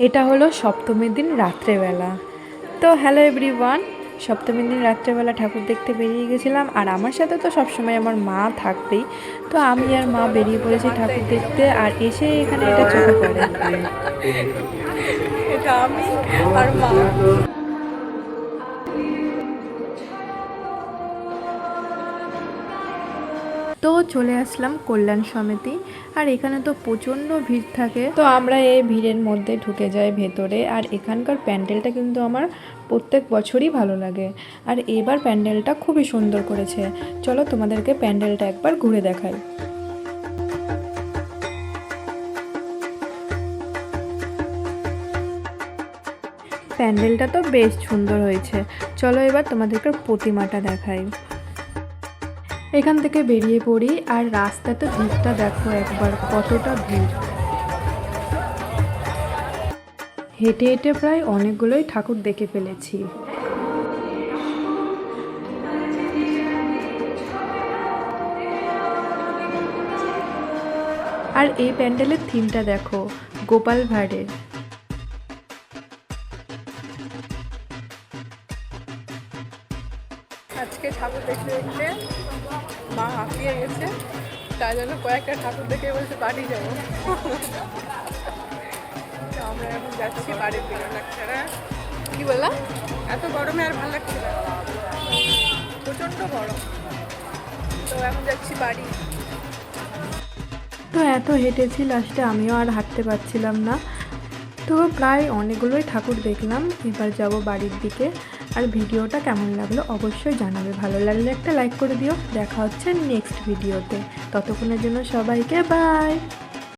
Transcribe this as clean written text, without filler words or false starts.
এটা হলো সপ্তমীর দিন রাত্রেবেলা। তো হ্যালো এভরিওয়ান, সপ্তমীর দিন রাত্রেবেলা ঠাকুর দেখতে বেরিয়ে গেছিলাম, আর আমার সাথে তো সবসময় আমার মা থাকবেই। তো আমি আর মা বেরিয়ে পড়েছি ঠাকুর দেখতে, আর এসে এখানে এটা চোখে পড়ে। এটা আমি আর মা। তো চলে আসলাম কল্যাণ সমিতি, আর এখানে তো প্রচণ্ড ভিড় থাকে। তো আমরা এই ভিড়ের মধ্যে ঢুকে যাই ভেতরে, আর এখানকার প্যান্ডেলটা কিন্তু আমার প্রত্যেক বছরই ভালো লাগে, আর এবার প্যান্ডেলটা খুবই সুন্দর করেছে। চলো তোমাদেরকে প্যান্ডেলটা একবার ঘুরে দেখাই। প্যান্ডেলটা তো বেশ সুন্দর হয়েছে। চলো এবার তোমাদেরকে প্রতিমাটা দেখাই। এখান থেকে বেরিয়ে পড়ি, আর রাস্তাতে ভিড়টা দেখো একবার, কতটা ভিড়। হেঁটে হেঁটে প্রায় অনেকগুলোই ঠাকুর দেখে ফেলেছি। আর এই প্যান্ডেলের থিমটা দেখো, গোপাল ভাঁড়ের। আজকে ঠাকুর দেখতে দেখতে মা হাঁপিয়ে গেছে, তাই জন্য কয়েকটা ঠাকুর দেখে বলছে বাড়ি যাবো। তো আমরা এখন যাচ্ছি বাড়ির দিকে। লাগছে না? কি বললাম? এত গরমে আর ভালো লাগছে না, প্রচণ্ড গরম। তো এখন যাচ্ছি বাড়ি। তো এত হেঁটেছি, লাস্টে আমিও আর হাঁটতে পারছিলাম না। তো প্রায় অনেকগুলোই ঠাকুর দেখলাম, এবার যাব বাড়ির দিকে। আর ভিডিওটা কেমন লাগলো অবশ্যই জানাবে, ভালো লাগলে একটা লাইক করে দিও। দেখা হচ্ছে নেক্সট ভিডিওতে, ততক্ষণের জন্য সবাইকে বাই।